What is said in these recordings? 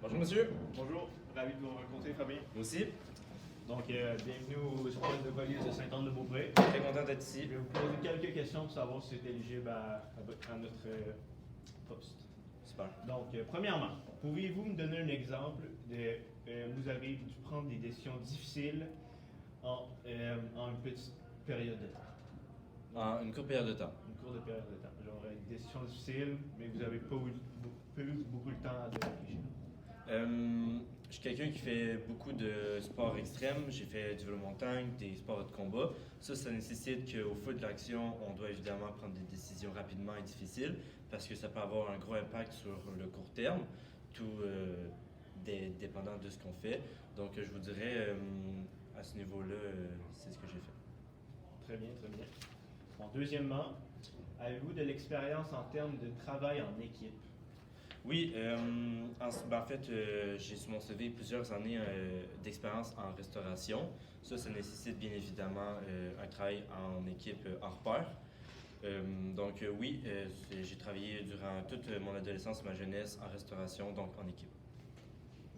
Bonjour monsieur. Bonjour, ravi de vous rencontrer, Fabien. Moi aussi. Donc, bienvenue au poste de police de Sainte-Anne-de-Beaupré. Très content d'être ici. Je vais vous poser quelques questions pour savoir si vous êtes éligible à notre poste. Super. Donc, premièrement, pourriez-vous me donner un exemple de vous avez dû prendre des décisions difficiles en une petite période de temps? En une courte période de temps. Une courte période de temps. Genre une décision difficile, mais vous n'avez pas eu beaucoup de temps de réfléchir. Je suis quelqu'un qui fait beaucoup de sports extrêmes. J'ai fait du vélo montagne, des sports de combat. Ça nécessite qu'au feu de l'action, on doit évidemment prendre des décisions rapidement et difficiles parce que ça peut avoir un gros impact sur le court terme, tout dépendant de ce qu'on fait. Donc, je vous dirais, à ce niveau-là, c'est ce que j'ai fait. Très bien, très bien. Bon, deuxièmement, avez-vous de l'expérience en termes de travail en équipe? Oui, en fait, j'ai sur mon CV plusieurs années d'expérience en restauration. Ça nécessite bien évidemment un travail en équipe hors pair. Donc oui, j'ai travaillé durant toute mon adolescence, ma jeunesse en restauration, donc en équipe.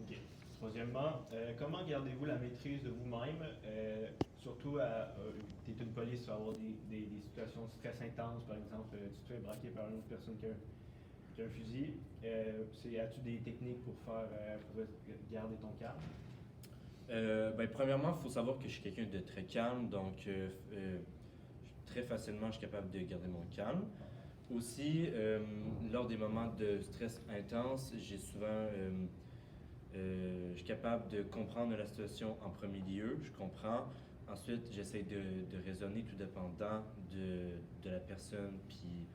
OK. Troisièmement, comment gardez-vous la maîtrise de vous-même? Surtout, tu es une police, tu vas avoir des situations de stress intense, par exemple, tu te fais braquer par une autre personne qui a un fusil. As-tu des techniques pour garder ton calme? Premièrement, il faut savoir que je suis quelqu'un de très calme, donc très facilement, je suis capable de garder mon calme. Aussi, lors des moments de stress intense, je suis capable de comprendre la situation en premier lieu, je comprends. Ensuite, j'essaie de raisonner tout dépendant de la personne puis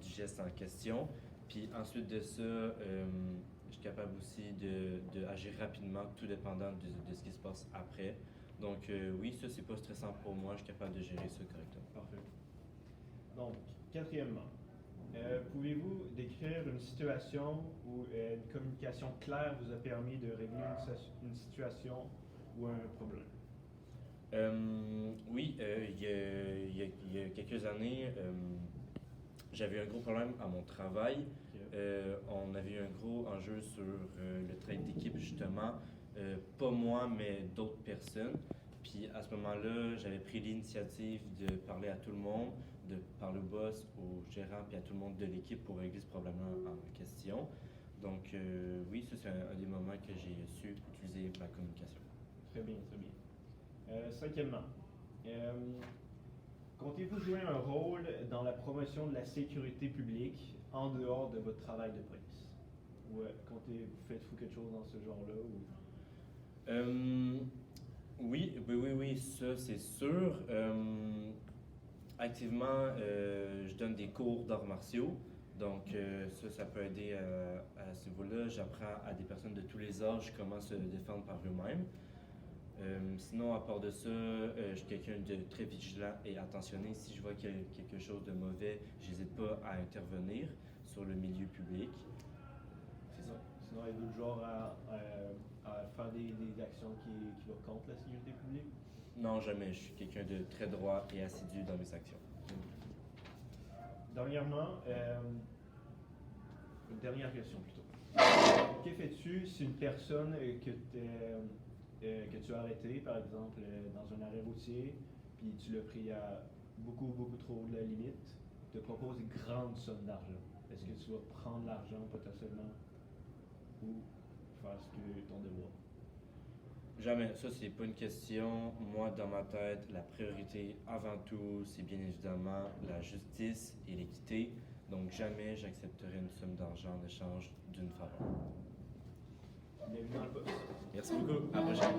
du geste en question. Puis ensuite de ça, je suis capable aussi d'agir rapidement, tout dépendant de ce qui se passe après. Donc oui, ça, c'est pas stressant pour moi, je suis capable de gérer ça correctement. Parfait. Donc, quatrièmement, pouvez-vous décrire une situation où une communication claire vous a permis de régler une situation ou un problème? Oui, il y a quelques années, j'avais un gros problème à mon travail. On avait eu un gros enjeu sur le travail d'équipe, justement. Pas moi, mais d'autres personnes. Puis à ce moment-là, j'avais pris l'initiative de parler à tout le monde, de parler au boss, au gérant, puis à tout le monde de l'équipe pour régler ce problème-là en question. Donc oui, ça c'est un des moments que j'ai su utiliser ma communication. Très bien, très bien. Cinquièmement, comptez-vous jouer un rôle dans la promotion de la sécurité publique en dehors de votre travail de police? Ou faites-vous quelque chose dans ce genre-là? Oui, ça c'est sûr. Activement, je donne des cours d'arts martiaux. Donc ça peut aider à ce niveau-là. J'apprends à des personnes de tous les âges comment se défendre par eux-mêmes. Sinon, à part de ça, je suis quelqu'un de très vigilant et attentionné. Si je vois qu'il y a quelque chose de mauvais, j'hésite pas à intervenir sur le milieu public. C'est ça. Sinon, êtes-vous du genre à faire des actions qui vont contre la sécurité publique? Non, jamais. Je suis quelqu'un de très droit et assidu dans mes actions. Dernièrement, une dernière question plutôt. Que fais-tu si une personne que tu as arrêtée, par exemple, dans un arrêt routier, puis tu l'as pris à beaucoup, beaucoup trop haut de la limite, te propose une grande somme d'argent? Est-ce que tu vas prendre l'argent potentiellement ou faire ce que ton devoir? Jamais. Ça, c'est pas une question. Moi, dans ma tête, la priorité avant tout, c'est bien évidemment la justice et l'équité. Donc, jamais j'accepterai une somme d'argent en échange d'une faveur. Bienvenue dans le poste. Merci beaucoup. À la prochaine.